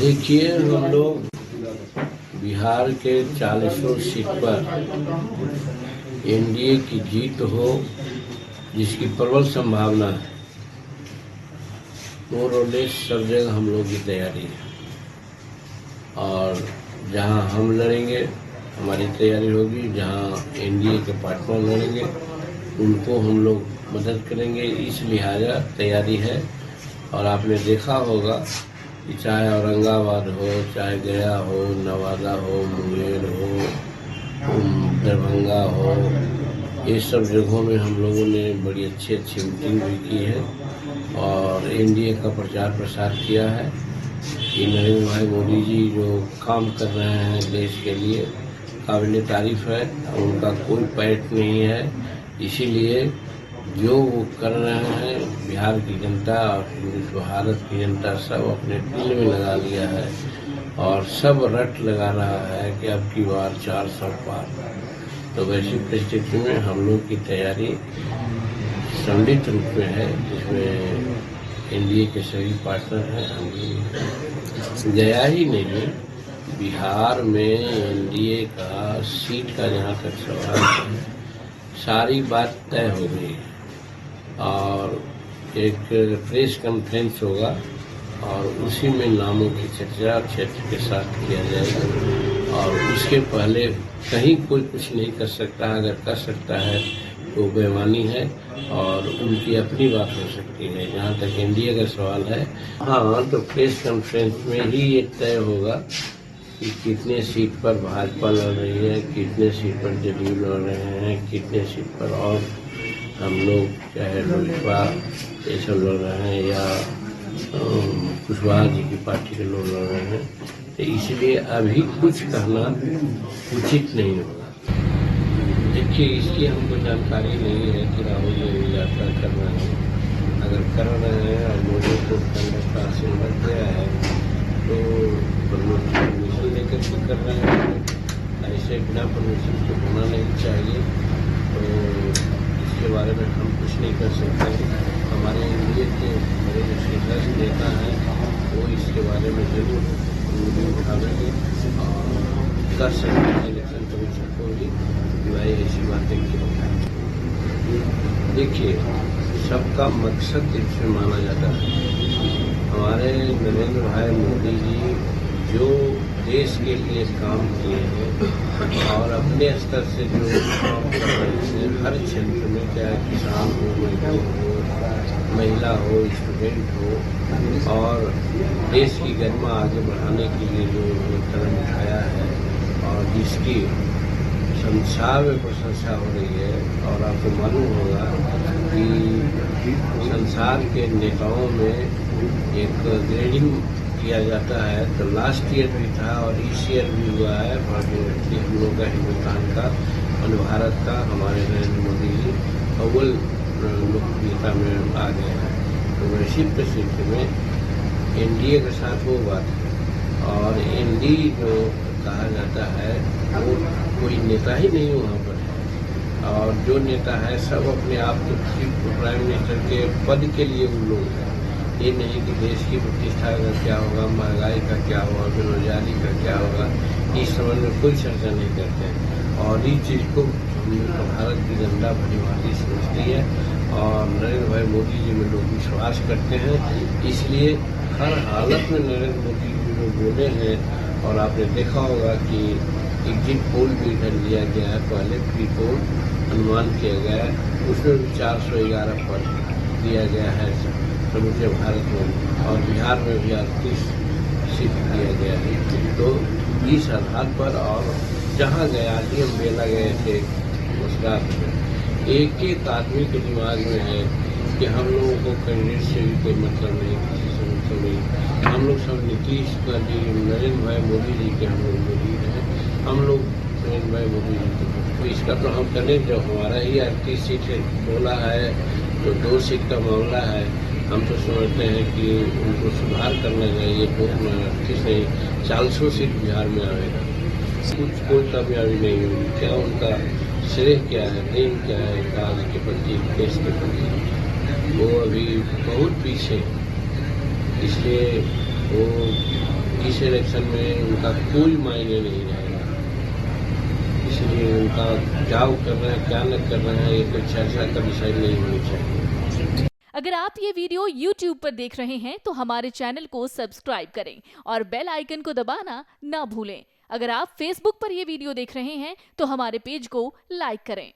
देखिए, हम लोग बिहार के 40 सीट पर एनडीए की जीत हो, जिसकी प्रबल संभावना है। मोर और लेस सब जगह हम लोग की तैयारी है, और जहां हम लड़ेंगे हमारी तैयारी होगी, जहां एनडीए के पार्टनर लड़ेंगे उनको हम लोग मदद करेंगे। इस लिहाजा तैयारी है। और आपने देखा होगा कि चाहे औरंगाबाद हो, चाहे गया हो, नवादा हो, मुंगेर हो, दरभंगा हो, ये सब जगहों में हम लोगों ने बड़ी अच्छी मीटिंग भी की है और एनडीए का प्रचार प्रसार किया है कि नरेंद्र भाई मोदी जी जो काम कर रहे हैं देश के लिए काबिल तारीफ है। उनका कोई पैठ नहीं है, इसीलिए जो वो कर रहे हैं बिहार की जनता और भारत की जनता सब अपने दिल में लगा लिया है और सब रट लगा रहा है कि अब की बार 400 पार। तो वैसी परिस्थिति में हम लोग की तैयारी सम्मिलित रूप में है, जिसमें एनडीए के सभी पार्टनर हैं। हम गया ही नहीं, बिहार में एनडीए का सीट का जहाँ तक सवाल है सारी बात तय हो गई है और एक प्रेस कॉन्फ्रेंस होगा और उसी में नामों की चर्चा क्षेत्र के साथ किया जाएगा। और उसके पहले कहीं कोई कुछ नहीं कर सकता, अगर कर सकता है तो बेईमानी है और उनकी अपनी बात हो सकती है। जहाँ तक एनडीए का सवाल है, हाँ, तो प्रेस कॉन्फ्रेंस में ही ये तय होगा कि कितने सीट पर भाजपा लड़ रही है, कितने सीट पर जदयू लड़ रहे हैं, कितने सीट पर और हम लोग चाहे लोजपा ये सब लड़ रहे हैं या कुशवाहा जी की पार्टी के लोग लड़ रहे हैं। तो इसलिए अभी कुछ कहना उचित नहीं होगा। देखिए, इसकी हमको जानकारी नहीं है कि राहुल जी यात्रा कर रहे हैं। अगर कर रहे हैं और लोगों को करने का आशीर्वाद दिया है तो परमिशन लेकर के कर रहे हैं। ऐसे बिना परमिशन के होना नहीं चाहिए। तो इसके बारे में हम कुछ नहीं कर सकते। हमारे एनडीए के बड़े जो शीर्ष नेता हैं वो इसके बारे में जरूर उठाएंगे और कर सकते हैं इलेक्शन कमीशन को भी कि भाई ऐसी बातें क्यों। देखिए, सबका मकसद इसमें माना जाता है। हमारे नरेंद्र भाई मोदी जी जो देश के लिए काम किए हैं और अपने स्तर से जो काम कर रहे हैं हर क्षेत्र में, चाहे किसान हो, मजदूर हो, महिला हो, स्टूडेंट हो, और देश की गरिमा आगे बढ़ाने के लिए जो कदम उठाया है और जिसकी संसार में प्रशंसा हो रही है। और आपको मालूम होगा कि संसार के नेताओं में एक ग्रेडिंग किया जाता है, तो लास्ट ईयर भी था और इस ईयर भी हुआ है। हम लोग का हिंदुस्तान का और भारत का हमारे नरेंद्र मोदी जी अव्वल लोकप्रियता में आ गए हैं। तो वैसी परिस्थिति में एनडीए के साथ वो बात है। और एनडीए जो कहा जाता है वो कोई नेता ही नहीं वहाँ पर है, और जो नेता है सब अपने आप को चीफ प्राइम मिनिस्टर के पद के लिए वो लोग हैं। ये नहीं कि देश की प्रतिष्ठा का क्या होगा, महंगाई का क्या होगा, बेरोजगारी का क्या होगा, इस संबंध में कोई चर्चा नहीं करते हैं। और इस चीज़ को भारत की जनता भलीभांति समझती है और नरेंद्र भाई मोदी जी में लोग विश्वास करते हैं। इसलिए हर हालत में नरेंद्र मोदी जी जो बोले हैं, और आपने देखा होगा कि एग्जिट पोल भी इधर लिया गया है, पहले प्री पोल अनुमान किया गया है, उसमें भी 411 पर दिया गया है समूचे भारत में, और बिहार में भी 38 सीट दिया गया है। तो इस आधार पर और जहाँ गया डीएम बेला गए थे उसका एक एक आदमी के दिमाग में है कि हम लोगों को कैंडिडेट से भी कोई मतलब नहीं, किसी से मतलब नहीं। हम लोग सब नीतीश का जी, नरेंद्र भाई मोदी जी के हम लोग मोदी हैं, हम लोग नरेंद्र भाई मोदी जी तो इसका तो हम करें। जब हमारा ही 38 सीट बोला है तो 2 सीट का मामला है। हम तो समझते हैं कि उनको सुधार करना चाहिए। तो 38 नहीं 400 सीट बिहार में आएगा, कुछ कोई कामयाबी नहीं होगी। क्या उनका श्रेय क्या है, देन क्या है काज के प्रति, देश के प्रति, वो अभी बहुत पीछे। इसलिए वो इस इलेक्शन में उनका कोई मायने नहीं रहेगा। इसलिए उनका क्या वो कर रहे हैं, क्या न कर रहे हैं, ये कोई चर्चा का विषय नहीं होनी चाहिए। अगर आप ये वीडियो YouTube पर देख रहे हैं तो हमारे चैनल को सब्सक्राइब करें और बेल आइकन को दबाना ना भूलें। अगर आप Facebook पर ये वीडियो देख रहे हैं तो हमारे पेज को लाइक करें।